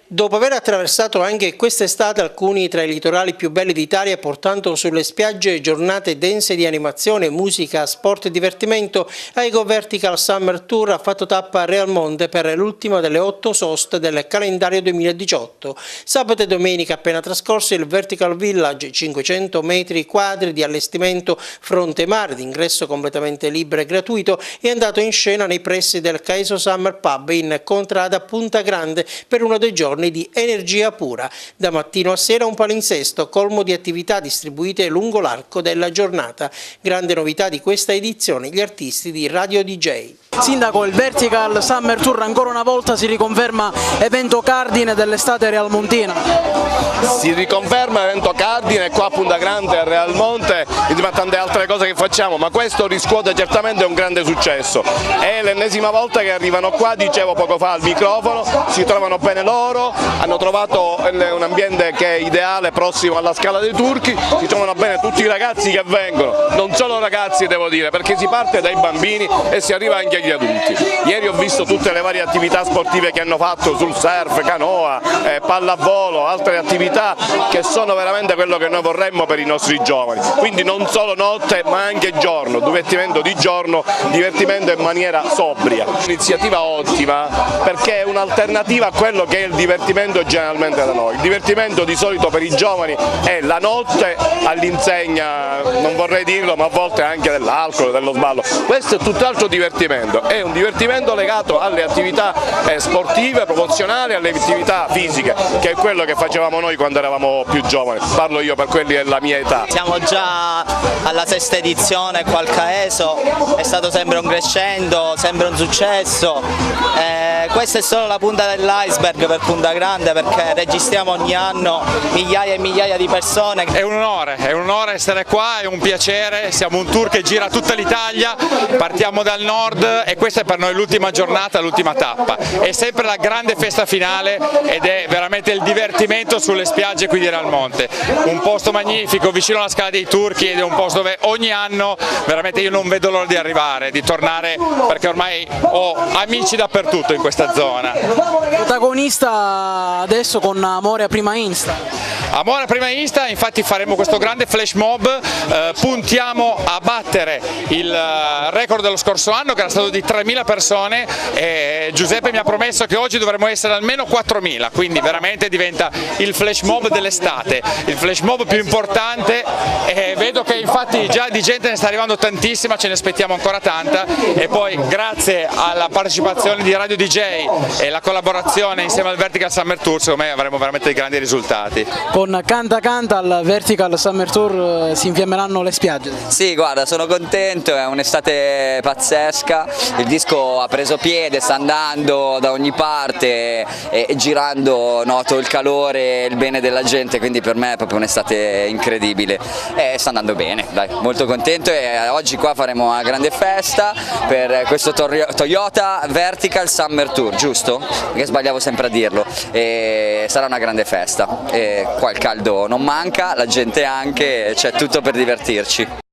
Dopo aver attraversato anche quest'estate alcuni tra i litorali più belli d'Italia, portando sulle spiagge giornate dense di animazione, musica, sport e divertimento, Aigo Vertical Summer Tour ha fatto tappa a Realmonte per l'ultima delle 8 soste del calendario 2018. Sabato e domenica appena trascorso il Vertical Village, 500 metri quadri di allestimento fronte mare, d'ingresso completamente libero e gratuito, è andato in scena nei pressi del Caeso Summer Pub in contrada Punta Grande per uno dei giorni di energia pura. Da mattino a sera un palinsesto colmo di attività distribuite lungo l'arco della giornata. Grande novità di questa edizione, gli artisti di Radio DJ. Sindaco, il Vertical Summer Tour ancora una volta si riconferma evento cardine dell'estate realmontina. Si riconferma evento cardine qua a Punta Grande a Realmonte, insieme a tante altre cose che facciamo, ma questo riscuote certamente un grande successo. È l'ennesima volta che arrivano qua, dicevo poco fa al microfono, si trovano bene loro, hanno trovato un ambiente che è ideale, prossimo alla Scala dei Turchi, si trovano bene tutti i ragazzi che vengono, non solo ragazzi devo dire, perché si parte dai bambini e si arriva anche agli adulti. Ieri ho visto tutte le varie attività sportive che hanno fatto sul surf, canoa, pallavolo, altre attività che sono veramente quello che noi vorremmo per i nostri giovani, quindi non solo notte ma anche giorno, divertimento di giorno, divertimento in maniera sobria. Un'iniziativa ottima perché è un'alternativa a quello che è il divertimento generalmente da noi. Il divertimento di solito per i giovani è la notte all'insegna, non vorrei dirlo, ma a volte anche dell'alcol, dello sballo. Questo è tutt'altro divertimento, è un divertimento legato alle attività sportive, promozionali, alle attività fisiche, che è quello che facevamo noi quando eravamo più giovani, parlo io per quelli della mia età. Siamo già alla 6ª edizione qua al Caeso, è stato sempre un crescendo, sempre un successo. Questa è solo la punta dell'iceberg per Punta Grande, perché registriamo ogni anno migliaia e migliaia di persone. È un onore essere qua, è un piacere, siamo un tour che gira tutta l'Italia, partiamo dal nord e questa è per noi l'ultima giornata, l'ultima tappa. È sempre la grande festa finale ed è veramente il divertimento sulle spiagge qui di Realmonte. Un posto magnifico vicino alla Scala dei Turchi ed è un posto dove ogni anno veramente io non vedo l'ora di arrivare, di tornare, perché ormai ho amici dappertutto in questa zona. Protagonista adesso con Amore a prima Insta. Amore a prima Insta, infatti faremo questo grande flash mob, puntiamo a battere il record dello scorso anno che era stato di 3.000 persone e Giuseppe mi ha promesso che oggi dovremo essere almeno 4.000, quindi veramente diventa il flash mob dell'estate, il flash mob più importante e vedo che infatti già di gente ne sta arrivando tantissima, ce ne aspettiamo ancora tanta e poi grazie alla partecipazione di Radio DJ e la collaborazione insieme al Vertical Summer Tour secondo me avremo veramente dei grandi risultati. Con Canta Canta al Vertical Summer Tour si infiammeranno le spiagge. Sì, guarda, sono contento, è un'estate pazzesca, il disco ha preso piede, sta andando da ogni parte e girando noto il calore e il bene della gente, quindi per me è proprio un'estate incredibile e sta andando bene, dai, molto contento e oggi qua faremo una grande festa per questo Toyota Vertical Summer Tour, giusto? Perché sbagliavo sempre a dirlo, e sarà una grande festa e qua il caldo non manca, la gente anche, c'è tutto per divertirci.